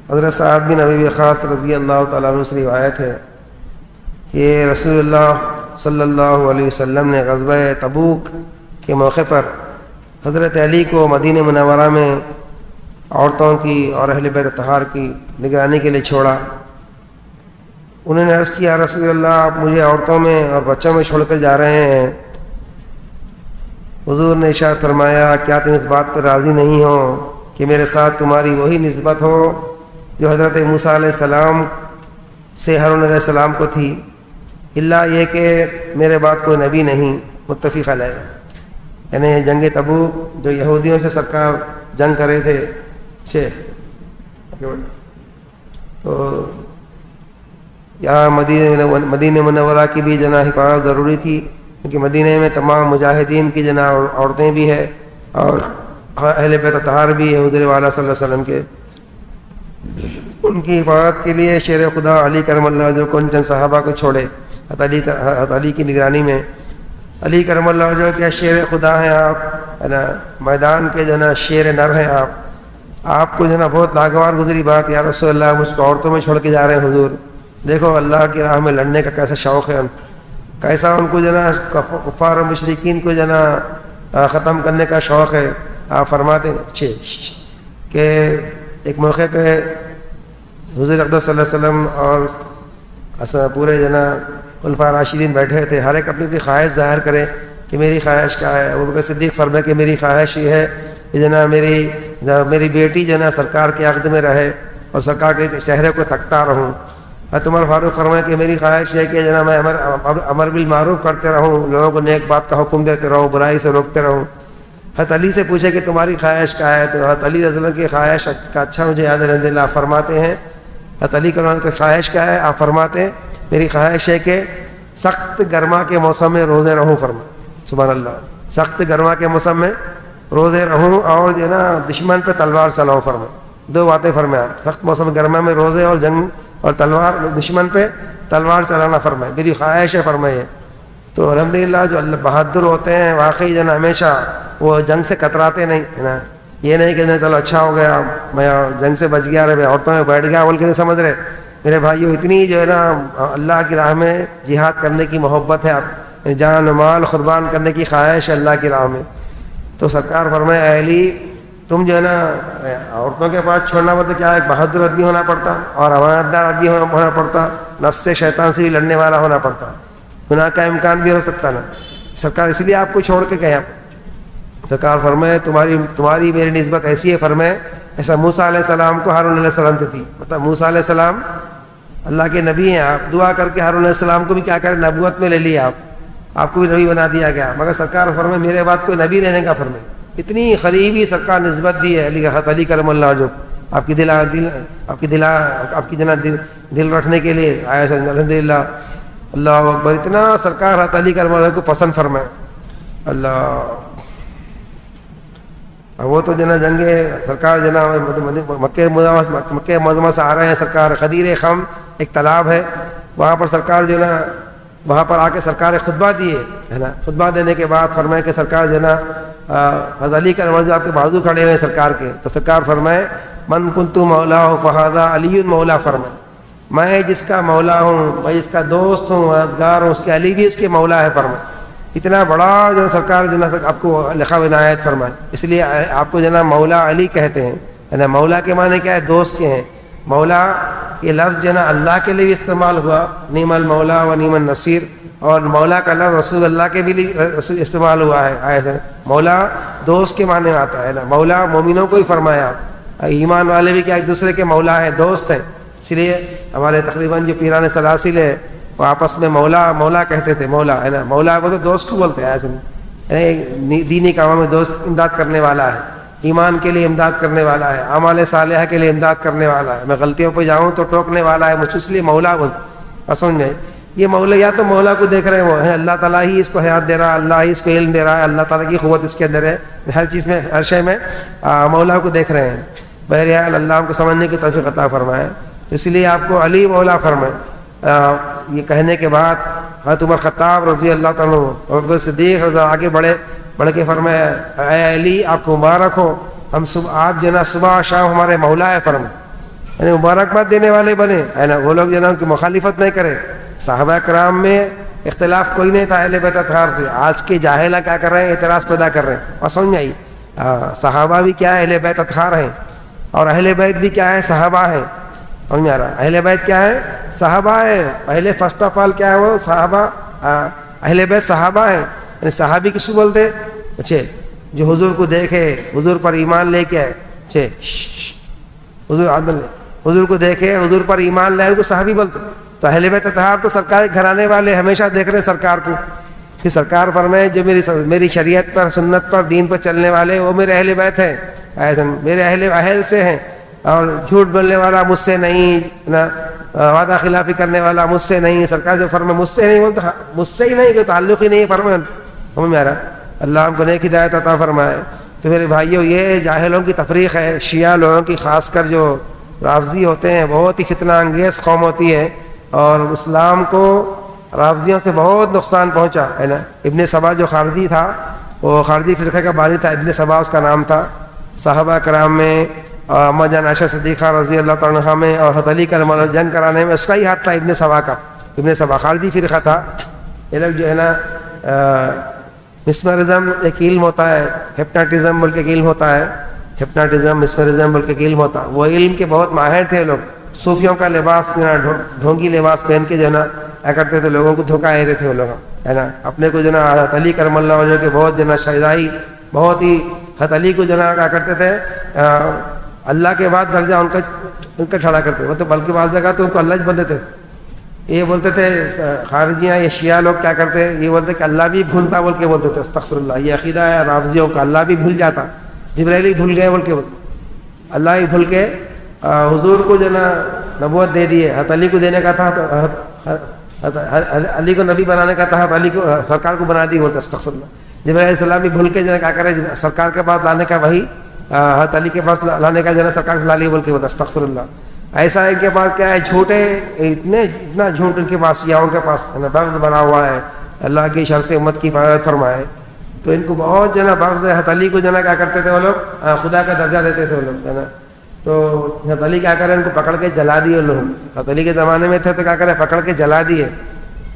حضرت سعد بن ابی وقاص رضی اللہ تعالیٰ عنہ سے روایت ہے کہ رسول اللہ صلی اللہ علیہ وسلم نے غزوہ تبوک کے موقع پر حضرت علی کو مدینہ منورہ میں عورتوں کی اور اہل بیت اطہار کی نگرانی کے لیے چھوڑا۔ انہوں نے عرض کیا رسول اللہ آپ مجھے عورتوں میں اور بچوں میں چھوڑ کر جا رہے ہیں۔ حضور نے ارشاد فرمایا کیا تم اس بات پر راضی نہیں ہو کہ میرے ساتھ تمہاری وہی نسبت ہو جو حضرت موسیٰ علیہ السلام سے ہارون علیہ السلام کو تھی، الا یہ کہ میرے بعد کوئی نبی نہیں۔ متفق علیہ۔ یعنی جنگ تبوک جو یہودیوں سے سرکار جنگ کر رہے تھے تو یہاں مدینہ منورہ کی بھی جناب حفاظت ضروری تھی، کیونکہ مدینہ میں تمام مجاہدین کی جناب عورتیں بھی ہیں اور اہل بیت اطہار بھی ہے حضور والا صلی اللہ علیہ وسلم کے۔ ان کی حفاظت کے لیے شیر خدا علی کرم اللہ جو کن چند صحابہ کو چھوڑے حضرت علی کی نگرانی میں۔ علی کرم اللہ جو کہ شیر خدا ہیں آپ، ہے نا، میدان کے جنا شیر نر ہیں آپ کو جنا بہت ناگوار گزری بات یا رسول اللہ مجھ کو عورتوں میں چھوڑ کے جا رہے ہیں حضور۔ دیکھو اللہ کی راہ میں لڑنے کا کیسا شوق ہے، کیسا ان کو جنا کفار و مشرکین کو جنا ختم کرنے کا شوق ہے۔ آپ فرماتے ہیں کہ ایک موقع پہ حضور اقدس صلی اللہ علیہ وسلم اور پورے جنا خلفاء راشدین بیٹھے تھے، ہر ایک اپنی اپنی خواہش ظاہر کرے کہ میری خواہش کیا ہے۔ ابو بکر صدیق فرمائے کہ میری خواہش یہ ہے کہ جنا میری بیٹی جنا سرکار کے عقد میں رہے اور سرکار کے چہرے کو تکتا رہوں۔ عمر فاروق فرمائے کہ میری خواہش یہ ہے کہ جنا میں امر بالمعروف کرتے رہوں، لوگوں کو نیک بات کا حکم دیتے رہوں، برائی سے روکتے رہوں۔ حضرت علی سے پوچھے کہ تمہاری خواہش کیا ہے، تو حضرت علی رضی اللہ کی خواہش کا اچھا مجھے یاد ہے، اللہ فرماتے ہیں حضرت علی کی خواہش کیا ہے، آپ فرماتے ہیں میری خواہش ہے کہ سخت گرما کے موسم میں روزے رہوں۔ فرمائے سبحان اللہ، سخت گرما کے موسم میں روزے رہوں اور جو ہے نا دشمن پہ تلوار چلاؤں۔ فرمائے دو باتیں فرمائے آپ، سخت موسم گرما میں روزے اور جنگ اور تلوار، دشمن پہ تلوار چلانا فرمائے میری خواہش ہے۔ فرمائے تو الحمدللہ جو اللہ بہادر ہوتے ہیں واقعی جو ہے نا ہمیشہ وہ جنگ سے کتراتے نہیں، ہے نا، یہ نہیں کہ چلو اچھا ہو گیا میں جنگ سے بچ گیا، رہے عورتوں میں بیٹھ گیا بول کے نہیں سمجھ رہے میرے بھائیو، اتنی جو ہے نا اللہ کی راہ میں جہاد کرنے کی محبت ہے، آپ جان و مال قربان کرنے کی خواہش ہے اللہ کی راہ میں۔ تو سرکار فرمائے اے علی تم جو ہے نا عورتوں کے پاس چھوڑنا پڑتا کیا ایک بہادر آدمی ہونا پڑتا اور امانت دار آدمی ہونا پڑتا، نفس سے شیطان سے بھی لڑنے والا ہونا پڑتا، گناہ کا امکان بھی ہو سکتا نا۔ سرکار اس لیے آپ کو چھوڑ کے گئے۔ سرکار فرمائے تمہاری میری نسبت ایسی ہے، فرمائے ایسا موسیٰ علیہ السلام کو ہارون علیہ السلام سے تھی، مطلب موسیٰ علیہ السلام اللہ کے نبی ہیں، آپ دعا کر کے ہارون علیہ السلام کو بھی کیا کریں نبوت میں لے لیا، آپ کو بھی نبی بنا دیا گیا، مگر سرکار فرمائے میرے بعد کوئی نبی رہنے کا فرمائے۔ اتنی قریبی سرکار نسبت دی ہے علی کرم اللہ جو آپ کی جنا دل رکھنے کے لیے آیا ہے۔ الحمدللہ اللہ اکبر، اتنا سرکار علی کرم اللہ کو پسند فرمائے اللہ۔ وہ تو جنا جنگ سرکار جنا مکہ معظمہ سے آ رہے ہیں، سرکار غدیر خم ایک تالاب ہے وہاں پر سرکار جو نا وہاں پر آ کے سرکار خطبہ دیے، ہے نا، خطبہ دینے کے بعد فرمائے کہ سرکار جو نا حضرت علی کا جو آپ کے بازو کھڑے ہوئے ہیں سرکار کے، تو سرکار فرمائے من کنت مولا فہذا علی مولا، فرمائے میں جس کا مولا ہوں، میں جس کا دوست ہوں، مددگار ہوں، اس کے علی بھی اس کے مولا ہے۔ فرمائے اتنا بڑا جو سرکار جو نا آپ کو لقب عنایت فرمائے، اس لیے آپ کو جو نا مولا علی کہتے ہیں، ہے نا۔ مولا کے معنی کیا ہے؟ دوست کے ہیں۔ مولا یہ لفظ جو نا اللہ کے لیے بھی استعمال ہوا، نعم المولا و نعم النصیر، اور مولا کا لفظ رسول اللہ کے بھی استعمال ہوا ہے آیت ہے۔ مولا دوست کے معنی آتا ہے نا، مولا مومنوں کو ہی فرمایا، ایمان والے بھی کیا ایک دوسرے کے مولا ہیں، دوست ہیں۔ اس لیے ہمارے تقریباً جو پیران سلاسل ہے وہ آپس میں مولا کہتے تھے، مولا ہے نا، مولا وہ تو دوست کو بولتے ہیں ایسے، دینی کاموں میں دوست امداد کرنے والا ہے، ایمان کے لیے امداد کرنے والا ہے، اعمال صالحہ کے لیے امداد کرنے والا ہے، میں غلطیوں پہ جاؤں تو ٹوکنے والا ہے مجھ، اس لیے مولا بولتے۔ سمجھ میں یہ مولا یا تو مولا کو دیکھ رہے ہیں وہ ہے اللہ تعالیٰ ہی اس کو حیات دے رہا ہے، اللہ ہی اس کو علم دے رہا ہے، اللہ تعالیٰ کی قوت اس کے اندر ہے، ہر چیز میں ہر شے میں مولا کو دیکھ رہے ہیں۔ بہرحال اللہ ہم کو سمجھنے کی توفیق عطا فرمائے، اس لیے آپ کو علی مولا فرمائے۔ یہ کہنے کے بعد حضرت عمر خطاب رضی اللہ تعالیٰ اور صدیق رضی آگے بڑھ کے فرمایا اے علی آپ کو مبارک ہو ہم آپ جو نا صبح اور شام ہمارے مولا ہے فرم، یعنی مبارکباد دینے والے بنے ہے نا، وہ لوگ جو نا ان کی مخالفت نہیں کرے. صحابہ کرام میں اختلاف کوئی نہیں تھا اہل بیت اطہار سے. آج کے جاہلہ کیا کر رہے ہیں؟ اعتراض پیدا کر رہے ہیں. اور سمجھ میں آئی؟ صحابہ بھی کیا ہے؟ اہل بیت اطہار ہیں. اور اہل بیت بھی کیا ہے؟ صحابہ ہیں. سمجھ میں آ رہا؟ اہل بیت کیا ہے؟ صحابہ ہے. پہلے فرسٹ آف آل کیا ہے؟ وہ صحابہ. اہل بیت صحابہ ہیں. یعنی صحابی کس کو بولتے؟ اچھے جو حضور کو دیکھے، حضور پر ایمان لے کے آئے. اچھے حضور کو دیکھے، حضور پر ایمان لائے، ان کو صحابی بولتے. تو اہل بیت اطہار تو سرکار کے گھرانے والے ہمیشہ دیکھ رہے سرکار کو. کہ سرکار فرمائے جو میری شریعت پر، سنت پر، دین پر چلنے والے وہ میرے اہل بیت ہیں، میرے اہل سے ہیں. اور جھوٹ بولنے والا مجھ سے نہیں نا، وعدہ خلافی کرنے والا مجھ سے نہیں. سرکار جو فرمائے مجھ سے نہیں بولتے، مجھ سے ہی نہیں، کوئی تعلق ہی نہیں ہے. فرمائے سمجھ میں آ رہا؟ اللہ ہم کو نیک ہدایت عطا فرمائے. تو میرے بھائیوں، یہ جاہلوں کی تفریق ہے. شیعہ لوگوں کی، خاص کر جو رافضی ہوتے ہیں، بہت ہی فتنہ انگیز قوم ہوتی ہے. اور اسلام کو رافضیوں سے بہت نقصان پہنچا ہے نا. ابن سبا جو خارجی تھا، وہ خارجی فرقے کا بانی تھا. ابن سبا اس کا نام تھا. صحابہ کرام میں اماں جان عائشہ صدیقہ رضی اللہ تعالیٰ عنہا میں اور حضرت علی کرم اللہ جنگ کرانے میں اس کا ہی ہاتھ تھا. ابن سبا کا، ابن سبا خارجی فرقہ تھا. یہ لوگ جو ہے نا مسمرزم ایک علم ہوتا ہے، ہپناٹزم بول کے علم ہوتا ہے. ہپناٹزم، مسمرزم بول کے علم ہوتا ہے. وہ علم کے بہت ماہر تھے لوگ. صوفیوں کا لباس، ڈھونگی لباس پہن کے جو نا کیا کرتے تھے، لوگوں کو دھوکا دیتے تھے وہ لوگ ہے نا. اپنے کو جو نا حضرت علی کرم اللہ وجہ کے بہت جو نا شہدائی، بہت ہی حضرت علی کو جو نا کیا کرتے تھے، اللہ کے بعد درجہ ان کا کھڑا کرتے تھے. مطلب بلکہ بعض جگہ تو ان کو اللہ بولتے تھے. یہ بولتے تھے خارجیاں، یہ شیعہ لوگ کیا کرتے، یہ بولتے کہ اللہ بھی بھولتا بول کے بولتے تھے. استغفر اللہ. یہ عقیدہ ہے رافضیوں کا، اللہ بھی بھول جاتا. جبرائیل ہی بھول گئے بول کے، اللہ ہی بھول کے حضور کو جو نا نبوت دے دیے. حضرت علی کو دینے کا تھا، علی کو نبی بنانے کا تھا، علی کو سرکار کو بنا دی بولتے. استغفر اللہ. جبرائیل علیہ السلام بھی بھول کے جو ہے کیا کرے، سرکار کے پاس لانے کا، وہی حضرت علی کے پاس لانے کا جو ہے سرکار لا لی بول کے بولتے. استغفر اللہ. ایسا ان کے پاس کیا ہے، جھوٹے، اتنا جھوٹ ان کے پاس، شیعوں کے پاس بغض بنا ہوا ہے. اللہ کی شر سے امت کی حفاظت فرمائے. تو ان کو بہت جو ہے نا بغض ہے. حضرت علی کو جو ہے نا کیا کرتے تھے وہ لوگ، خدا کا درجہ دیتے تھے وہ لوگ ہے نا. تو حضرت علی کیا کرے، ان کو پکڑ کے جلا دیے لوگ. حضرت علی کے زمانے میں تھے تو کیا کرے، پکڑ کے جلا دیے.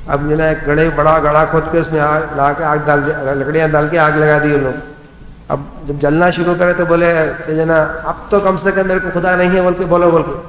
اب جو ہے ایک بڑا گڑھا کھود کے اس میں آگ لا کے، آگ ڈال دیا، لکڑیاں ڈال کے آگ لگا دی لوگ. اب جب جلنا شروع کرے تو بولے کہ جو نا اب تو کم سے کم میرے کو خدا نہیں ہے بول کے بولو بول کے.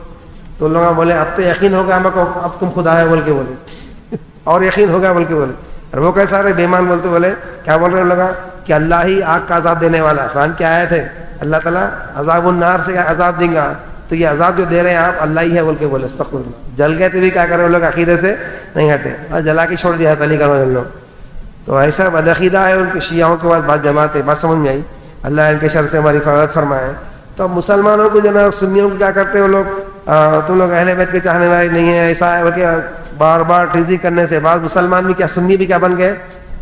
تو لوگ بولے اب تو یقین ہو گیا ہم کو، اب تم خدا ہے بول کے بولے. اور یقین ہو گیا بول کے بولے. اور وہ کیسا رہے بے ایمان بولتے، بولے کیا بول رہے لوگ کہ اللہ ہی آگ کا عذاب دینے والا ہے. قرآن کی آیت ہے، اللہ تعالیٰ عذاب النار سے عذاب دیں گا. تو یہ عذاب جو دے رہے ہیں آپ، اللہ ہی ہے بول کے بولے. استغفر اللہ. جل گئے تو بھی کیا کرے وہ لوگ، عقیدے سے نہیں ہٹے اور جلا کے چھوڑ دیا حضرت علی کا لوگ. تو ایسا بدعقیدہ ہے ان کے شیعوں کے بعد بات جماعت ہے. بات سمجھ میں آئی؟ اللہ ان کے شر سے ہماری حفاظت فرمائے. تو مسلمانوں کو جو نا سنیوں کو کیا کرتے وہ لوگ، تم لوگ اہل بیت کے چاہنے والے نہیں ہیں، ایسا ہے بلکہ بار بار ٹیزی کرنے سے بعض مسلمان بھی کیا، سنی بھی کیا بن گئے،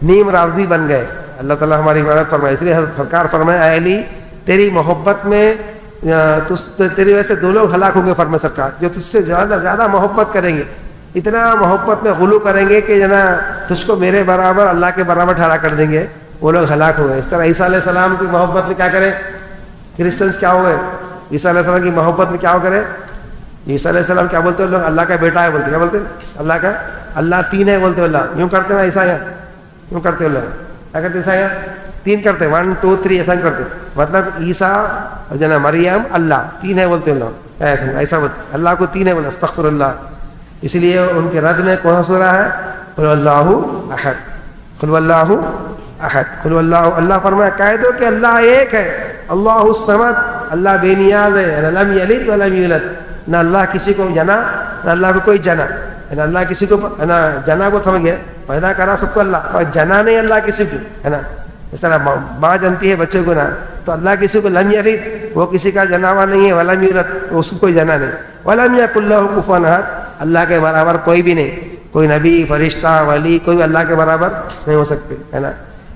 نیم رافضی بن گئے. اللہ تعالیٰ ہماری حفاظت فرمائے. اس لیے سرکار فرمائے اے علی تیری محبت میں تیری وجہ سے دو لوگ ہلاک ہوں گے. فرمائے سرکار جو تجھ سے زیادہ محبت کریں گے، اتنا محبت میں غلو کریں گے کہ جنا تجھ کو میرے برابر، اللہ کے برابر ٹھہرا کر دیں گے، وہ لوگ ہلاک ہوئے. اس طرح عیسیٰ علیہ السلام کی محبت میں کیا کریں، کرسچنس کیا ہوئے، عیسیٰ علیہ السلام کی محبت میں کیا ہو کرے. عیسیٰ علیہ السلام کیا بولتے ہیں لوگ، اللہ کا بیٹا ہے بولتے. کیا بولتے ہیں، اللہ کا، اللہ تین ہے بولتے. اللہ یوں کرتے نا عیسائی، یوں کرتے اللہ کیا کرتے عیسائی، تین کرتے، 1 2 3 ایسا کرتے. مطلب عیسیٰ جو نا مریم اللہ تین ہے بولتے لوگ، ایسا بولتے اللہ کو تین ہے بولتے. استغفر اللہ. اسی لیے ان کے رد میں کون سورہ ہے، قل اللہ احد، قل اللہ احد، قل اللہ. اللہ فرمایا کہہ دو کہ اللہ ایک ہے، اللہ الصمد، اللہ بے نیاز ہے، لم یلد ولم یولد. نہ اللہ کسی کو جنا، نہ اللہ کو کوئی جنا. نہ اللہ کسی کو نا جنا کو سمجھ گئے، پیدا کرا سب کو اللہ، اور جنا نہیں اللہ کسی کو ہے نا. اس طرح ماں جنتی ہے بچے کو نا، تو اللہ کسی کو لم یلد، وہ کسی کا جنا ہوا نہیں ہے، ولم یولد، اس کو کوئی جنا نہیں. ولم یکن لہ کفوا احد، اللہ کے برابر کوئی بھی نہیں، کوئی نبی، فرشتہ، ولی، کوئی اللہ کے برابر نہیں ہو سکتے ہے نا.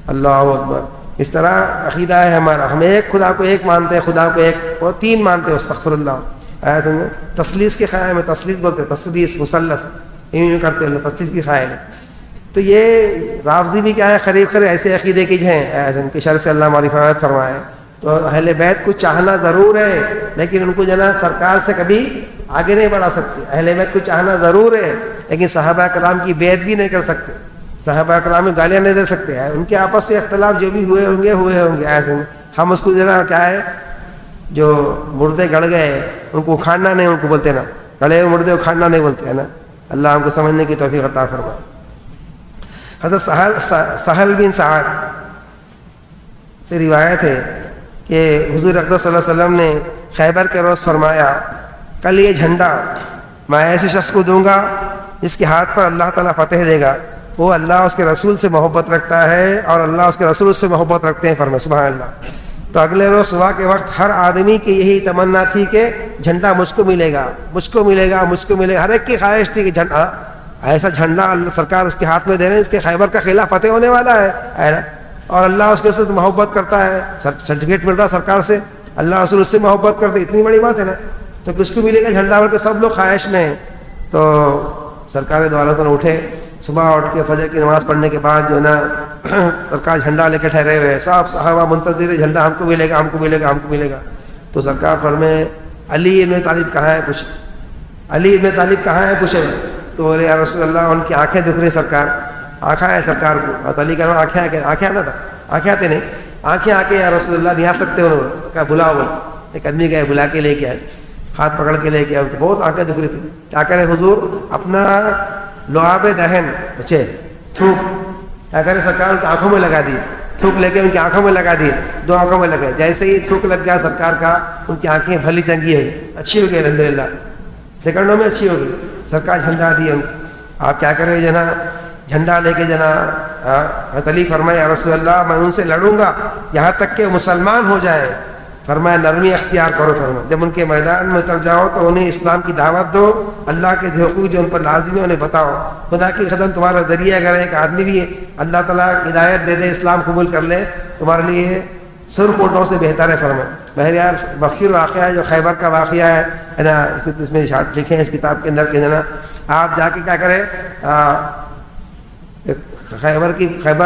اللہ اکبر. اس طرح عقیدہ ہے ہمارا، ہم ایک خدا کو ایک مانتے ہیں، خدا کو ایک اور تین مانتے ہیں. استغفر اللہ. آیا سمجھے، تثلیث کے قائل میں، تثلیث بولتے ہیں، تثلیث مثلث یوں کرتے ہیں، تثلیث کی قائل ہے. تو یہ رافضی بھی کیا ہے، قریب ایسے عقیدے کی جو ہیں، ان کی شر سے اللہ ہماری حفاظت فرمائے. تو اہل بیت کو چاہنا ضرور ہے لیکن ان کو جو ہے نا سرکار سے کبھی آگے نہیں بڑھا سکتے. اہل بیت کو چاہنا ضرور ہے لیکن صحابہ کرام کی بیعت بھی نہیں کر سکتے, صحابہ کرام میں گالیاں نہیں دے سکتے. ان کے آپس سے اختلاف جو بھی ہوئے ہوں گے ایسے میں ہم اس کو ذرا کیا ہے جو مردے گڑ گئے ان کو اکھاڑنا نہیں, ان کو بولتے نا گڑے ہوئے مردے اکھاڑنا نہیں بولتے ہیں نا. اللہ ہم کو سمجھنے کی توفیق عطا فرمائے. حضرت سہل بن سعد سے روایت ہے کہ حضور اقدس صلی اللہ علیہ وسلم نے خیبر کے روز فرمایا کل یہ جھنڈا میں ایسے شخص کو دوں گا جس کے ہاتھ پر اللہ تعالیٰ فتح دے گا, وہ اللہ اس کے رسول سے محبت رکھتا ہے اور اللہ اس کے رسول سے محبت رکھتے ہیں. فرمائے سبحان اللہ. تو اگلے روز صبح کے وقت ہر آدمی کی یہی تمنا تھی کہ جھنڈا مجھ کو ملے گا, مجھ کو ملے گا, مجھ کو ملے گا. ہر ایک کی خواہش تھی کہ جھنڈا ایسا جھنڈا سرکار اس کے ہاتھ میں دے رہے ہیں, اس کے خیبر کا قلعہ فتح ہونے والا ہے اور اللہ اس کے ساتھ محبت کرتا ہے, سرٹیفکیٹ مل رہا سرکار سے, اللہ رسول اس سے محبت کرتے. اتنی بڑی بات ہے نا. تو کس کو ملے گا جھنڈا بول کے سب لوگ خواہش میں ہیں. تو سرکار دو عالم اٹھے, صبح اٹھ کے فجر کی نماز پڑھنے کے بعد جو ہے نا سرکار جھنڈا لے کے ٹھہرے ہوئے, سب صحابہ منتظر ہے جھنڈا ہم کو ملے گا, ہم کو ملے گا, ہم کو ملے گا. تو سرکار فرمائے علی ابن طالب کہاں ہے پوچھے, علی ابن طالب کہاں ہے پوچھے. تو بولے یا رسول اللہ ان کی آنکھیں دکھ رہی سرکار, آنکھیں ہے سرکار کو. اور علی کا آنکھیں آتا تھا, آنکھیں آتے نہیں, آنکھیں آ کے یا رسول اللہ نہیں آ سکتے. انہوں نے کہا بلاؤ بول. ایک آدمی گئے بلا کے لے کے آئے, ہاتھ پکڑ کے لے کے آئے, بہت آنکھیں دکھ رہی تھی. کیا کرے حضور اپنا لعاب دہن بچے تھوک کیا کرے سرکار ان کی آنکھوں میں لگا دی, تھوک لے کے ان کی آنکھوں میں لگا دی, دو آنکھوں میں لگے. جیسے ہی تھوک لگ گیا سرکار کا ان کی آنکھیں بھلی چنگی ہوئی, اچھی ہو گئی الحمدللہ, سیکنڈوں میں اچھی ہو گئی. سرکار جھنڈا دی ان آپ کیا کرے جنا جھنڈا لے کے جنا. حضرت علی فرمائے یا رسول اللہ میں ان سے لڑوں گا یہاں تک کہ مسلمان ہو جائے. فرمایا نرمی اختیار کرو. فرمایا جب ان کے میدان میں اتر جاؤ تو انہیں اسلام کی دعوت دو, اللہ کے حقوق جو ان پر لازم ہے انہیں بتاؤ. خدا کی قدم تمہارا ذریعہ اگر ایک آدمی بھی اللہ تعالیٰ ہدایت دے دے, اسلام قبول کر لے, تمہارے لیے سرخ اونٹوں سے بہتر ہے. فرمایا بہرحال مشہور واقعہ ہے جو خیبر کا واقعہ ہے نا, اس میں اشارت لکھے ہیں اس کتاب کے اندر کہ نا آپ جا کے کیا کریں خیبر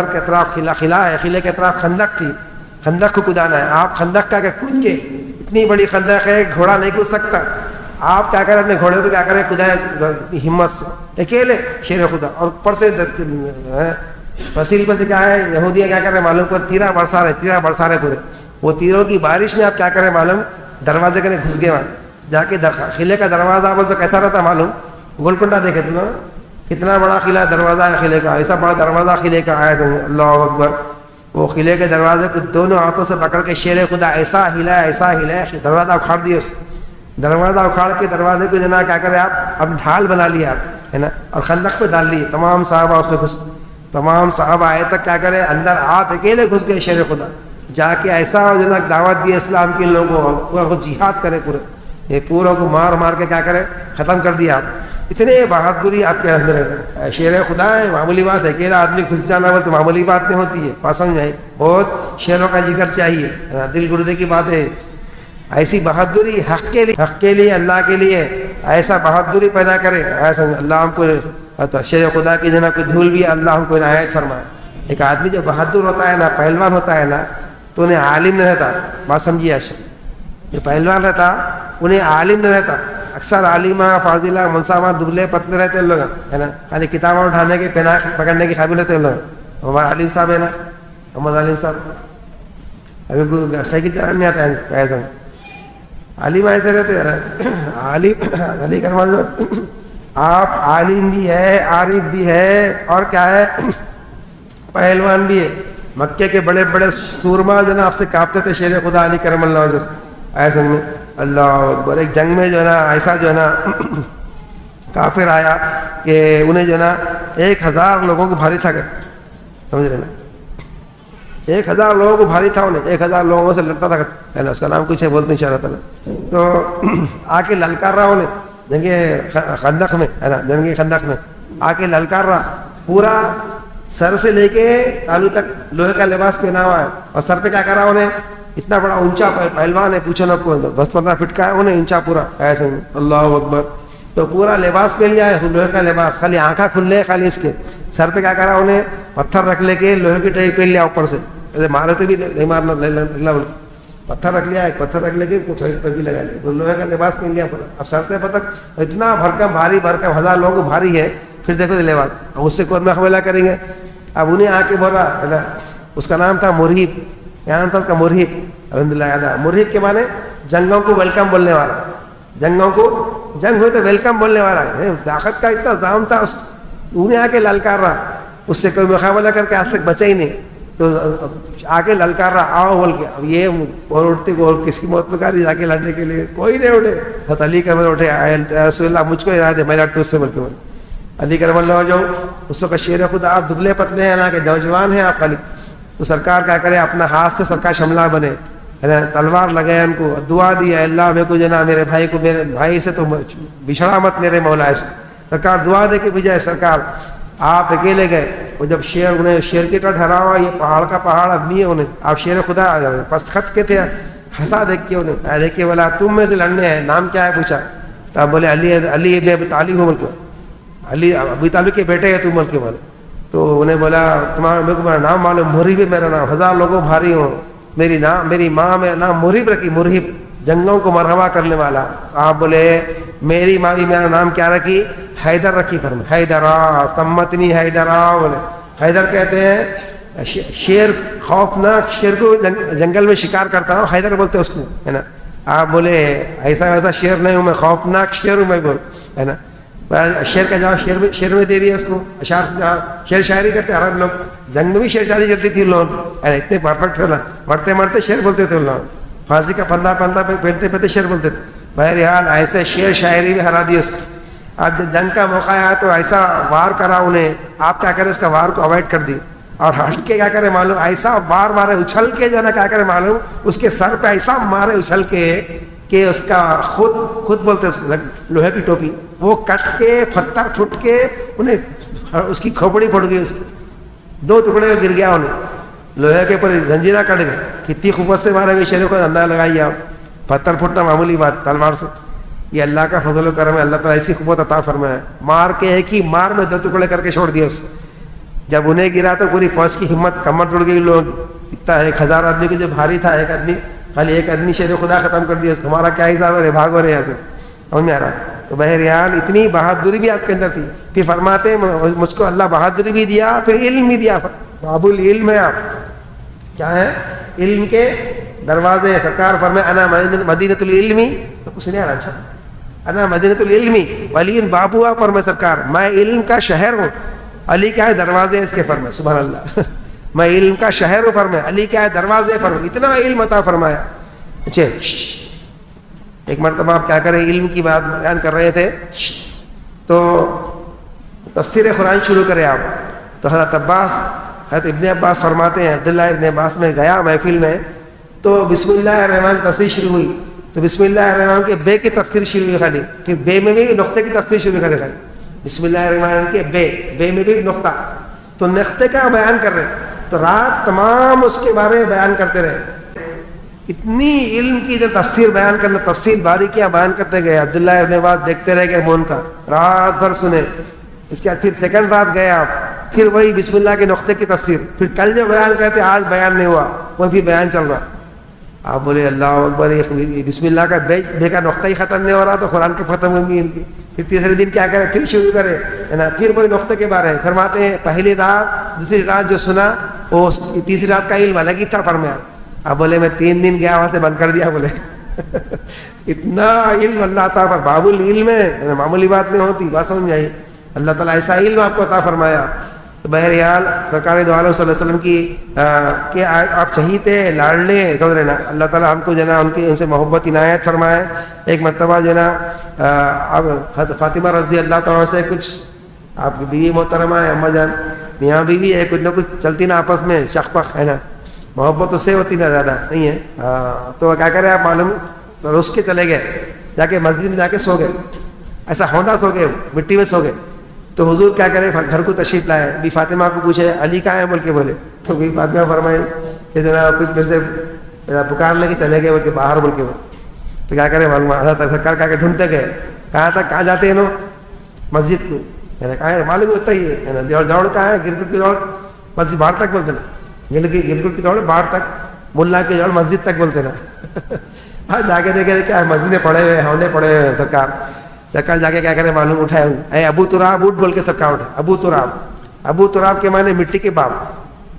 کے اطراف قلعہ ہے, قلعے کے اطراف خندق تھی, خندق کو کودانا ہے. آپ خندق کا کود کے, اتنی بڑی خندق ہے گھوڑا نہیں کود سکتا, آپ کیا کریں اپنے گھوڑے کو کیا کریں کودائے اتنی ہمت سے اکیلے شیر خدا. اور اوپر سے فصیل پر سے کیا ہے یہودیاں کیا کریں معلوم پر تیرا برسا رہے پورے. وہ تیروں کی بارش میں آپ کیا کریں معلوم دروازے کے گھس گئے وہاں جا کے. قلعے کا دروازہ بول تو کیسا رہتا معلوم, گولکنڈا دیکھے تم کتنا بڑا قلعہ دروازہ ہے قلعے کا, ایسا بڑا دروازہ قلعے کا آیا. اللہ اکبر. وہ قلعے کے دروازے کو دونوں ہاتھوں سے پکڑ کے شیر خدا ایسا ہلایا دروازہ اکھاڑ دیا. اس دروازہ اکھاڑ کے دروازے کو جنا کیا کرے آپ اب ڈھال بنا لیا آپ ہے نا, اور خندق پہ ڈال دیے. تمام صحابہ اس میں گھس, تمام صحابہ آئے تک کیا کرے اندر آپ اکیلے گھس گئے شیر خدا. جا کے ایسا جنا دعوت دی اسلام کے لوگوں کو, پورا جہاد کرے پورے, یہ پوروں کو مار کے کیا کرے ختم کر دیا آپ. اتنے بہادری آپ کے اندر ہے. شیر خدا ہے معمولی بات ہے, اکیلا آدمی گھس جانا وہ تو معمولی بات نہیں ہوتی ہے. پسند ہے بہت شیروں کا جگر چاہیے, دل گردے کی بات ہے. ایسی بہادری حق کے لیے اللہ کے لیے ایسا بہادری پیدا کرے ایسا. اللہ ہم کو شیر خدا کی جنا کوئی دھول بھی اللہ ہم کو عنایت فرمائے. ایک آدمی جو بہادر ہوتا ہے نا, پہلوان ہوتا ہے نا, تو انہیں عالم نہیں رہتا. بات سمجھیے ایسا, جو پہلوان رہتا انہیں عالم نہیں رہتا. اکثر عالمہ فاضلہ منصابہ دبلے پتلے رہتے ہیں لوگ ہے نا, خالی کتابیں اٹھانے کے پینا پکڑنے کے قابل رہتے ہیں لوگ. ہمارا عالم صاحب ہے نا, محمد عالم صاحب, ابھی سائیکل چلانا نہیں آتا ہے ایسا. عالم ایسے رہتے ہیں عالم علی کرمان صاحب, آپ عالم بھی ہے, عارف بھی ہے, اور کیا ہے پہلوان بھی ہے. مکے کے بڑے بڑے سورما جو نا آپ سے کانپتے تھے شیر خدا علی کرم اللہ وجہ ایسے میں. اللہ اکبر. ایک جنگ میں جو ہے نا ایسا جو ہے نا کافر آیا کہ انہیں جو ہے نا 1000 لوگوں کو بھاری تھا, سمجھ رہے نا, 1000 لوگوں کو بھاری تھا. انہیں 1000 لوگوں سے لڑتا تھا ہے نا, اس کا نام کچھ ہے بولتے ان شاء اللہ تعالیٰ. تو آ کے للکار رہا انہیں جنگ خندق میں ہے نا, جنگ خندق میں آ کے للکار رہا. پورا سر سے لے کے تالو تک لوہے کا لباس پہنا ہوا ہے, اور سر پہ کیا کرا انہیں اتنا بڑا اونچا پہلوان ہے, پوچھو نا کو 10-15 فٹ کا ہے انہیں اونچا پورا ایسے. اللہ اکبر. تو پورا لباس پہن لیا ہے لوہے کا لباس, خالی آنکھیں کھل لے, خالی اس کے سر پہ کیا کرا انہیں پتھر رکھ لے کے لوہے کی ٹائی پہن لیا اوپر سے, ایسے مارے تو بھی نہیں مارنا. پتھر رکھ لیا, ایک پتھر رکھ لے کے کچھ ٹوپی لگا لیا, تو لوہے کا لباس پہن لیا پورا. اب سر پتک اتنا بھرکم بھاری 1000 لوگوں کو بھاری ہے, پھر دیکھو لباس, اب اس سے کون مقابلہ کریں گے. اب انہیں آ کے بولا, اس کا نام تھا مرہب, کیا نام تھا اس کا؟ مرہب. الحمد للہ. مرہب کے معنی جنگوں کو ویلکم بولنے والا, جنگوں کو جنگ ہوئے تو ویلکم بولنے والا. طاقت کا اتنا زام تھا, انہیں آ کے للکار رہا, اس سے کوئی مقابلہ کر کے آج تک بچا ہی نہیں. تو آگے للکار رہا, آؤ بول کے. اب یہ اور اٹھتے کو کسی موت میں جا کے لڑنے کے لیے کوئی نہیں اٹھے. حضرت علی کرم اللہ اٹھے, رسول اللہ مجھ کو یاد ہے, میں لڑتے اس سے بول کے بولے. علی کرم اللہ جو اس وقت شیر خدا, آپ دبلے پتلے ہیں نا کہ نوجوان ہیں آپ خالی, تو سرکار کیا کرے, اپنا ہاتھ سے سرکار شملہ بنے, ہے نا, تلوار لگائے, ان کو دعا دی, اللہ میرے کو جنا میرے بھائی کو, میرے بھائی سے تو بچھڑا مت میرے مولا. اس کو سرکار دعا دے کے بھیجائے. سرکار آپ اکیلے گئے, وہ جب شیر, انہیں شیر کی طرح ٹھہرا ہوا, یہ پہاڑ کا پہاڑ آدمی ہے, انہیں آپ شیر خدا پست خط کے تھے, ہنسا دیکھ کے انہیں دیکھ کے بولا تم میں سے لڑنے ہیں, نام کیا ہے پوچھا, تو آپ بولے علی ابن ابی طالب ہوں ملک, علی ابی طالب کے بیٹے ہیں تم ملک بولے. تو انہیں بولا تمہارا میرے کو میرا نام معلوم, مرہب ہے میرا نام, 1000 لوگوں بھاری ہوں, میری ماں میرا نام مرہب رکھی, مرہب جنگوں کو مرحبا کرنے والا. آپ بولے میری ماں بھی میرا نام کیا رکھی, حیدر رکھی. فرم حیدرا سمتنی حیدرا بولے. حیدر کہتے ہیں شیر, خوفناک شیر کو جنگل میں شکار کرتا ہوں, حیدر بولتے ہیں اس کو, ہے نا. آپ بولے ایسا ویسا شیر نہیں ہوں میں, خوفناک شیر ہوں میں, بول, ہے نا. شیر کا جواب شیر میں دے دیا اس کو, اشعار سے جواب. شعر شاعری کرتے عرب لوگ, جنگ میں بھی شعر شاعری کرتی تھی لوگ, اتنے پرفیکٹ ہونا, مرتے مرتے شعر بولتے تھے لوگ, پھانسی کا پندہ پہ پہنتے پہنتے شعر بولتے تھے. بہرحال ایسے شعر شاعری بھی ہرا دی اس کو. اب جب جنگ کا موقع آیا تو ایسا وار کرا انہیں, آپ کیا کریں اس کا وار کو اوائڈ کر دی, اور ہٹ کے کیا کرے معلوم, ایسا وار مارے اچھل کے, جو ہے نا کیا کرے معلوم, اس کے سر پہ ایسا مارے اچھل کے کہ اس کا خود بولتے اس کو لوہے کی ٹوپی, وہ کٹ کے پتھر پھٹ کے انہیں اس کی کھوپڑی پھٹ گئی, اس کی 2 ٹکڑے میں گر گیا انہیں, لوہے کے اوپر زنجیرہ کٹ گئے. کتنی قوت سے مارے گئے شیر کو اندازہ لگائیے آپ, پتھر پھٹنا معمولی بات تلوار سے. یہ اللہ کا فضل و کرم ہے, اللہ تعالیٰ ایسی قوت عطا فرمایا ہے. مار کے ایک ہی مار میں 2 ٹکڑے کر کے چھوڑ دیا اس. جب انہیں گرا تو پوری فوج کی ہمت کمر ٹوٹ گئی. لوگ اتنا 1000 آدمی کے جو بھاری تھا, ایک آدمی خالی ایک آدمی شیر خدا ختم کر دیا. ہمارا کیا حساب ہے, بھاگو رہے یہاں سے, سمجھ میں آ رہا. تو بہرحال اتنی بہادری بھی آپ کے اندر تھی. پھر فرماتے مجھ کو اللہ بہادری بھی دیا, پھر علم بھی دیا. باب العلم ہے آپ, کیا ہے, علم کے دروازے. سرکار فرمائے انا مدینۃ العلم, تو کچھ نہیں آ رہا. اچھا, انا مدینۃ العلم ولی بابوا, فرمائے سرکار میں علم کا شہر ہوں. علی کیا ہے, دروازے اس کے. فرمائے سبحان اللہ, میں علم کا شہر ہوں. فرمائے علی کیا ہے, دروازے. فرمائے اتنا علم عطا فرمایا. اچھا ایک مرتبہ آپ کیا کریں, علم کی بات بیان کر رہے تھے, تو تفسیر قرآن شروع کرے آپ. تو حضرت ابن عباس فرماتے ہیں, عبداللہ ابن عباس میں گیا محفل میں, تو بسم اللہ الرحمن تفسیر شروع ہوئی. تو بسم اللہ الرحمن کے بے کی تفسیر شروع ہوئی خالی, پھر بے میں بھی نقطے کی تفسیر شروع کرے خالی. بسم اللہ الرحمن کے بے میں بھی نقطہ, تو نقطے کا بیان کر رہے. تو رات تمام اس کے بارے میں بیان کرتے رہے. اتنی علم کی تفسیر بیان کرنا, تفصیل باریکیاں بیان کرتے گئے. عبداللہ ابن عباس دیکھتے رہ گئے مون کا, رات بھر سنے. اس کے بعد پھر سیکنڈ رات گئے آپ, پھر وہی بسم اللہ کے نقطے کی تفسیر. پھر کل جو بیان کرتے آج بیان نہیں ہوا, وہ بھی بیان چل رہا. آپ بولے اللہ اکبر, بسم اللہ کا بے کا نقطہ ہی ختم نہیں ہو رہا, تو قرآن کے ختم ہوں گی ان کی. پھر تیسرے دن کیا کرے, پھر شروع کرے, ہے نا. پھر وہی نقطے کے بارے میں فرماتے ہیں, پہلی رات دوسری رات جو سنا, وہ تیسری رات کا علم الگ ہی تھا. فرمایا اب بولے میں 3 دن گیا, وہاں سے بند کر دیا. بولے اتنا علم اللہ تعالیٰ پر, باب العلم ہے, معمولی بات نہیں ہوتی. بات سمجھ آئی, اللہ تعالیٰ ایسا علم آپ کو عطا فرمایا. تو بہرحال سرکار دو عالم صلی اللہ علیہ وسلم کی کہ آپ چہیتے لاڈلے سمجھ رہے نا, اللہ تعالیٰ ہم کو جو ہے نا ان سے محبت عنایت فرمائے. ایک مرتبہ جو ہے نا اب فاطمہ رضی اللہ تعالیٰ سے کچھ, آپ کی بیوی محترمہ ہے, اماں جان, میاں بیوی ہے, کچھ نہ کچھ چلتی نا آپس میں, شخ پخ, ہے نا. محبت اس سے ہوتی نا زیادہ نہیں ہے. تو کیا کرے آپ معلوم, رس کے چلے گئے, جا کے مسجد میں جا کے سو گئے. ایسا ہوندا سو گئے, مٹی میں سو گئے. تو حضور کیا کرے, گھر کو تشریف لائے. بھی فاطمہ کو پوچھے علی کہاں ہے بول کے بولے. تو بھی فاطمہ فرمائے کہ جناب کچھ میرے سے پکار لے کے چلے گئے بول کے, باہر بول کے بول. تو کیا کرے معلوم, سرکار کہا کہ ڈھونڈتے گئے. کہاں تک, کہاں جاتے ہیں نا, مسجد کو, ہے نا. کہاں معلوم ہوتا ہی ہے نا, دوڑ کہاں ہے, گرگٹ کی دوڑ مسجد باہر تک بولتے نا, گرگٹ کی دوڑ باہر تک. ملا کے جوڑ مسجد تک بولتے نا. ہاں جا کے دیکھے کیا مسجد میں پڑے ہوئے ہونے پڑے ہوئے ہیں. سرکار جا کے کیا کرے معلوم, اٹھائے اے ابو تراب اٹھ بول کے سرکار اٹھا. ابو تراب کے معنی مٹی کے باپ.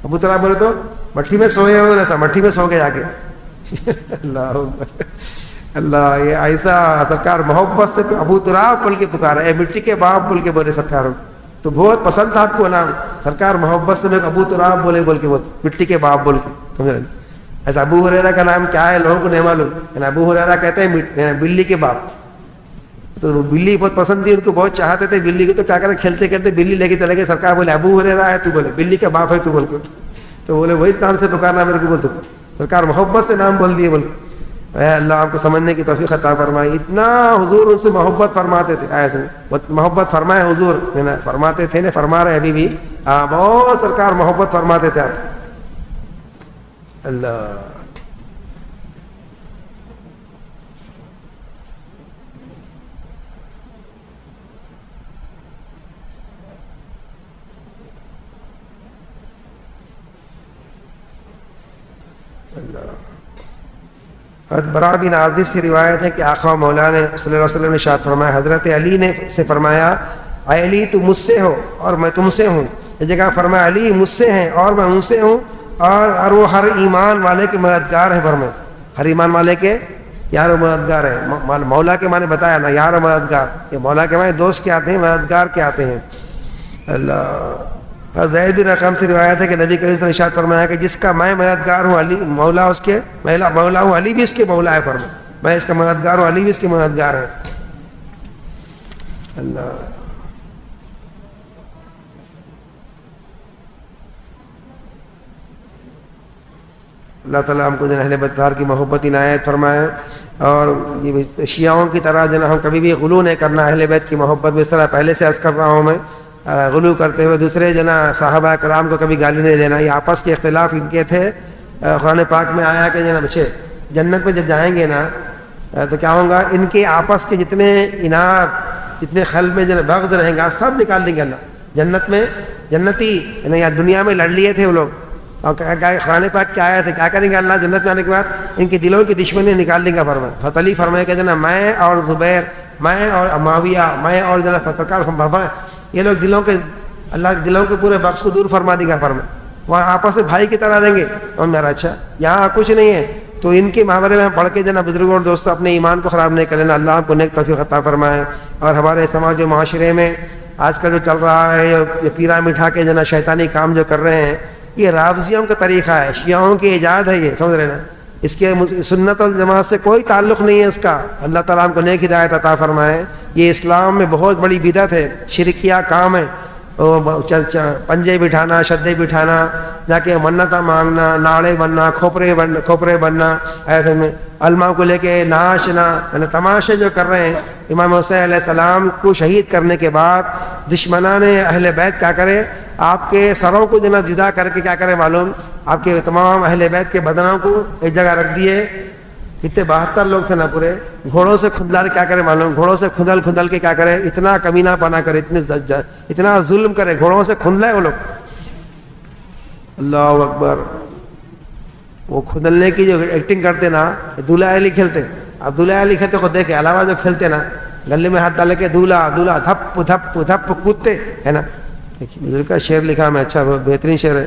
ابو تراب بولے تو مٹی میں سوئے ہوئے ایسا, مٹی میں سو کے جا کے. اللہ, یہ ایسا سرکار محبت سے ابو تراب بول کے پکارا, اے مٹی کے باپ بول کے بولے سرکار. تو بہت پسند تھا آپ کو نام, سرکار محبت سے میں ابو تراب بولے بول کے مٹی کے باپ بول کے. سمجھ رہے ایسا. ابو ہریرہ کا نام کیا ہے لوگوں کو نہیں معلوم. ابو ہریرہ کہتے ہیں بلی کے باپ. تو بلی بہت پسند تھی ان کو, بہت چاہتے تھے بلی کو. تو کیا کرے کھیلتے کھیلتے بلی لے کے چلے گئے. سرکار بولے ابو ہریرہ ہے تو, بولے بلی کا باپ ہے تو بول کے. تو بولے وہی نام سے پکارنا میرے کو بولتے. سرکار محبت سے نام بول دیے بول کے. اے اللہ آپ کو سمجھنے کی توفیق عطا فرمائی. اتنا حضور ان سے محبت فرماتے تھے, ایسے محبت فرمائے حضور فرماتے تھے نا, فرما رہے ابھی بھی. بہت سرکار محبت فرماتے تھے آپ. اللہ حضرت براء بن عازب سے روایت ہے کہ آقا مولا نے صلی اللہ علیہ وسلم نے ارشاد فرمایا, حضرت علی نے سے فرمایا اے علی تو مجھ سے ہو اور میں تم سے ہوں. اس جگہ فرمایا علی مجھ سے ہیں اور میں ان سے ہوں, اور وہ ہر ایمان والے کے مددگار ہیں. فرمائے ہر ایمان والے کے یار و مددگار ہیں. مولا کے معنی بتایا نا, یار و مددگار. یہ مولا کے معنی دوست کے آتے ہیں, مددگار کے آتے ہیں. اللہ. زید بن ارقم سے روایت ہے کہ نبی کریم صلی اللہ علیہ وسلم نے ارشاد فرمایا کہ جس کا میں مددگار ہوں علی مولا اس کے مولا ہوں, علی بھی اس کے مولا ہے. فرمایا میں اس کا مددگار ہوں, علی بھی اس کے مددگار ہے. اللہ. اللہ تعالیٰ ہم کو جو اہل بیت کی محبت عنایت فرمائے. اور یہ شیعوں کی طرح جو ہم کبھی بھی غلو نہیں کرنا اہل بیت کی محبت میں. اس طرح پہلے سے عرض کر رہا ہوں میں, غلو کرتے ہوئے دوسرے صحابہ کرام کو کبھی گالی نہیں دینا. یہ آپس کے اختلاف ان کے تھے. قرآن پاک میں آیا کہ بچے جنت میں جب جائیں گے نا تو کیا ہوگا, ان کے آپس کے جتنے اناد, جتنے قلب میں بغض رہیں گا سب نکال دیں گے اللہ جنت میں. جنتی یا دنیا میں لڑ لیے تھے وہ لوگ, اور قرآن پاک کیا آیا تھے, کیا کریں گے اللہ جنت میں آنے کے بعد, ان کے دلوں کی دشمنی نکال دیں گا. فرمائے حضرت علی فرمائے کہ میں اور زبیر, میں اور معاویہ, میں اور سرکار فرمائے یہ لوگ دلوں کے, اللہ دلوں کے پورے بخش کو دور فرما دے گا. فرمائے وہاں آپس میں بھائی کی طرح رہیں گے. اور میرا اچھا یہاں کچھ نہیں ہے, تو ان کے محاورے میں ہم پڑھ کے بزرگوں اور دوستوں اپنے ایمان کو خراب نہیں کر لینا. اللہ آپ کو نیک توفیق عطا فرمائے. اور ہمارے سماج و معاشرے میں آج کل جو چل رہا ہے, یہ پیرا مٹھا کے شیطانی کام جو کر رہے ہیں, یہ رافضیوں کا طریقہ ہے, شیعوں کی ایجاد ہے. یہ سمجھ رہے نا, اس کے سنت والجماعت سے کوئی تعلق نہیں ہے اس کا. اللہ تعالیٰ ہم کو نیک ہدایت عطا فرمائے. یہ اسلام میں بہت بڑی بدعت ہے, شرکیہ کام ہے. پنجے بٹھانا, شدے بٹھانا, جا کے منتیں مانگنا, ناڑے بننا, کھوپرے بننا, ایسے میں علماء کو لے کے ناچنا, تماشے جو کر رہے ہیں. امام حسین علیہ السلام کو شہید کرنے کے بعد دشمنان اہل بیت کیا کرے, آپ کے سروں کو جدا کر کے کیا کرے معلوم, آپ کے تمام اہل بیت کے بدنوں کو ایک جگہ رکھ دیے. کتنے 72 لوگ تھے نا پورے, گھوڑوں سے کھدلا کیا کرے معلوم, گھوڑوں سے کھدل کے کیا کرے, اتنا کمینہ پنا کرے, اتنا ظلم کرے, گھوڑوں سے کھدلائے وہ لوگ. اللہ اکبر. وہ کھدلنے کی جو ایکٹنگ کرتے نا, دولہا علی کھیلتے. اب دولہا علی کھیلتے خود دیکھے, علاوہ جو کھیلتے نا گلے میں ہاتھ ڈالے کے دولہا دھپ دھپ دھپ کودتے ہے نا. بزرگ کا شعر لکھا میں, اچھا بہترین شعر ہے.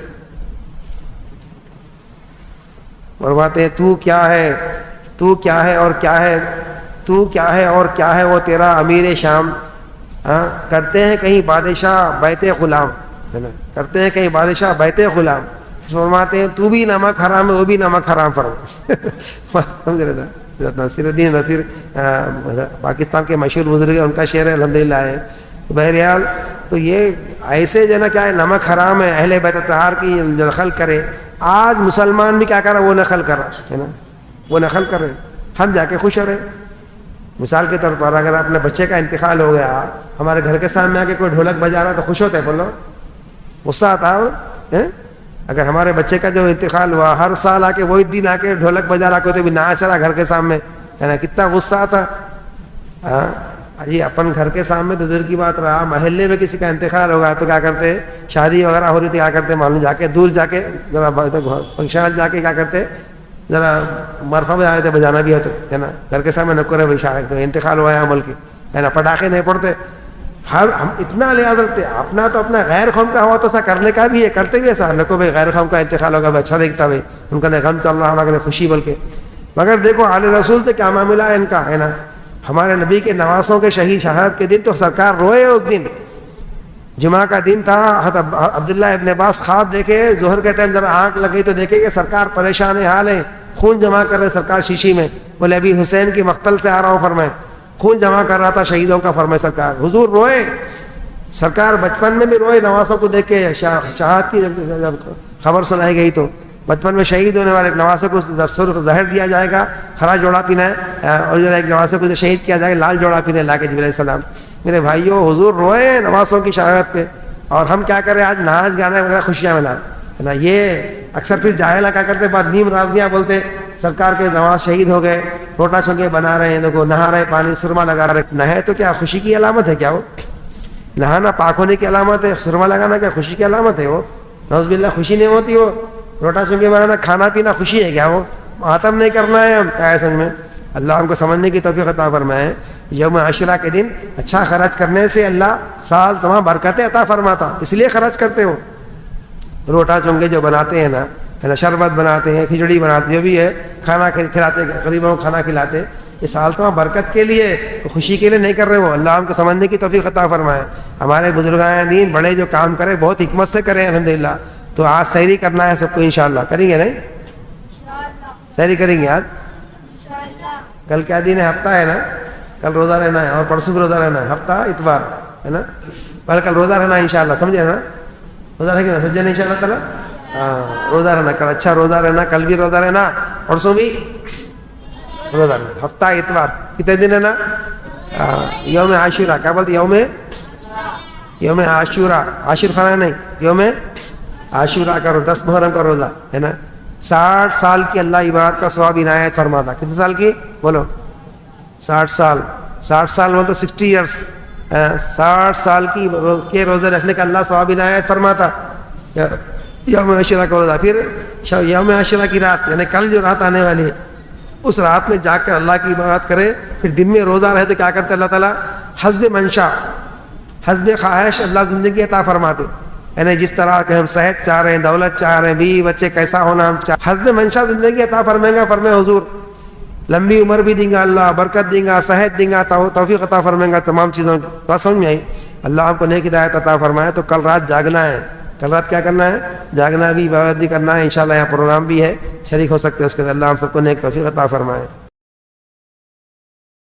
فرماتے ہیں تو کیا ہے, تو کیا ہے اور کیا ہے, تو کیا ہے اور کیا ہے وہ تیرا امیر شام. کرتے ہیں کہیں بادشاہ بیت غلام, ہے نا, کرتے ہیں کہیں بادشاہ بیت غلام. فرماتے ہیں تو بھی نمک حرام ہے, وہ بھی نمک حرام. سمجھ رہے نا, نصیر الدین نصیر پاکستان کے مشہور بزرگ, ان کا شعر ہے الحمدللہ ہے. بہرحال تو یہ ایسے کیا ہے, نمک حرام ہے, اہل بیت اطہار کی نقل کرے. آج مسلمان بھی کیا کر رہا, وہ نقل کر رہا ہے نا, وہ نقل کر رہے. ہم جا کے خوش ہو رہے. مثال کے طور پر اگر اپنے بچے کا انتقال ہو گیا, ہمارے گھر کے سامنے آ کے کوئی ڈھولک بجا رہا تو خوش ہوتے ہیں, بولو غصہ آتا ہے. اگر ہمارے بچے کا جو انتقال ہوا, ہر سال آ کے وہی دن آ کے ڈھولک بجا رہا کوئی, تو بھی ناچ رہا گھر کے سامنے, ہے نا, کتنا غصہ آتا. جی اپن گھر کے سامنے تو دور کی بات رہا, محلے میں کسی کا انتقال ہوگا تو کیا کرتے, شادی وغیرہ ہو رہی تھی, کیا کرتے معلوم, جا کے دور جا کے ذرا فنکشن جا کے کیا کرتے, ذرا مرفا میں آئے تھے بجانا بھی ہے نا, گھر کے سامنے نہ کرے بھائی انتقال ہوا ہے عمل کے, ہے نا, پٹاخے نہیں پڑتے. ہم اتنا لحاظ رکھتے, اپنا تو اپنا غیر قوم کا ہوا تو ایسا کرنے کا بھی ہے, کرتے بھی ایسا نہ کو بھائی غیر قوم کا انتقال ہوگا اچھا دیکھتا بھائی ان کا غم چل رہا ہمارے خوشی بلکہ. مگر دیکھو آل رسول سے کیا معاملہ ہے ان کا, ہے نا. ہمارے نبی کے نواسوں کے شہید شہادت کے دن تو سرکار روئے. اس دن جمعہ کا دن تھا, حضرت عبداللہ ابن عباس خواب دیکھے ظہر کے ٹائم ذرا آنکھ لگی تو دیکھے کہ سرکار پریشان حال ہے, خون جمع کر رہے سرکار شیشی میں. بولے ابھی حسین کی مقتل سے آ رہا ہوں, فرمائے خون جمع کر رہا تھا شہیدوں کا, فرمائے سرکار. حضور روئے, سرکار بچپن میں بھی روئے نواسوں کو دیکھ کے. شہادت کی جب خبر سنائی گئی تو بچپن میں شہید ہونے والے نواسے کو زہر دیا جائے گا, ہرا جوڑا پینا ہے, اور جو ایک نواسے کو شہید کیا جائے گا لال جوڑا پینے لا کے جبرائیل علیہ السلام. میرے بھائیوں حضور روئے نواسوں کی شہادت پہ, اور ہم کیا کریں آج ناچ گانے وغیرہ خوشیاں منا, ہے نا. یہ اکثر پھر جاہلہ کیا کرتے بعد نیم راضیاں بولتے سرکار کے نواز شہید ہو گئے, روٹا چونکے بنا رہے ہیں, دیکھو نہا رہے, پانی سرما لگا رہے. نہے تو کیا خوشی کی علامت ہے کیا وہ؟ نہانا پاک ہونے کی علامت ہے, سرما لگانا کیا خوشی کی علامت ہے وہ؟ نعوذ باللہ خوشی نہیں ہوتی وہ. روٹا چونکے بنانا کھانا پینا خوشی ہے کیا وہ؟ ماتم نہیں کرنا ہے ہم, کیا ہے سمجھ میں. اللہ ہم کو سمجھنے کی توفیق عطا فرمائے. یوم عاشورہ کے دن اچھا خرچ کرنے سے اللہ سال تمام برکتیں عطا فرماتا, اس لیے خرچ کرتے ہو. روٹا چونکے جو بناتے ہیں نا, ہے نا, شربت بناتے ہیں, کھچڑی بناتے ہیں, جو بھی ہے کھانا کھلاتے, غریبوں کو کھانا کھلاتے, یہ سال تمام برکت کے لیے, خوشی کے لیے نہیں کر رہے ہو. اللہ ہم کو سمجھنے کی توفیق عطا فرمائے. ہمارے بزرگان دین بڑے جو کام کرے بہت حکمت سے کریں الحمدللہ. تو آج سحری کرنا ہے سب کو انشاءاللہ, کریں گے نہیں؟ سحری کریں گے آج. کل کیا دن ہے؟ ہفتہ ہے نا, کل روزہ رہنا ہے, اور پرسوں بھی روزہ رہنا ہے, ہفتہ اتوار ہے نا. پہلے کل روزہ رہنا ہے انشاءاللہ, سمجھے نا؟ روزہ رہے گا نا, سمجھے نا انشاءاللہ تعالیٰ. ہاں روزہ رہنا, کل اچھا روزہ رہنا, کل بھی روزہ رہنا, پرسوں بھی روزہ رہنا, ہفتہ اتوار. کتنے دن ہے نا؟ یوم عاشورہ, کیا بولتے یوم عاشورہ, عاشور خانہ نہیں, یوم عاشورہ کا 10 محرم کا روزہ ہے نا. 60 سال کی اللہ عبادت کا ثواب عنایت فرماتا. کتنے سال کی بولو؟ 60 سال. 60 سال مطلب 60 ایئرس. 60 سال کے روزے رکھنے کا اللہ ثواب عنایت فرماتا. یوم عاشورہ کا روزہ. پھر یوم عاشورہ کی رات, یعنی کل جو رات آنے والی ہے, اس رات میں جا کر اللہ کی عبادت کرے. پھر دن میں روزہ رہے تو کیا کرتے اللہ تعالیٰ؟ حسب منشا, حسب خواہش اللہ زندگی عطا فرماتے. یعنی جس طرح کہ ہم صحت چاہ رہے ہیں, دولت چاہ رہے ہیں, بیوی بچے کیسا ہونا ہم چاہ, حسب منشا زندگی عطا فرمائیں گا. فرمائے حضور لمبی عمر بھی دیں گا اللہ, برکت دیں گا, صحت دیں گا, توفیق عطا فرمائیں گا تمام چیزوں کی. بات سمجھ میں آئی؟ اللہ ہم کو نیک ہدایت عطا فرمائے. تو کل رات جاگنا ہے. کل رات کیا کرنا ہے؟ جاگنا بھی, عبادت بھی کرنا ہے. انشاءاللہ یہاں پروگرام بھی ہے, شریک ہو سکتے ہیں اس کے. اللہ ہم سب کو نیک توفیق عطا فرمائے.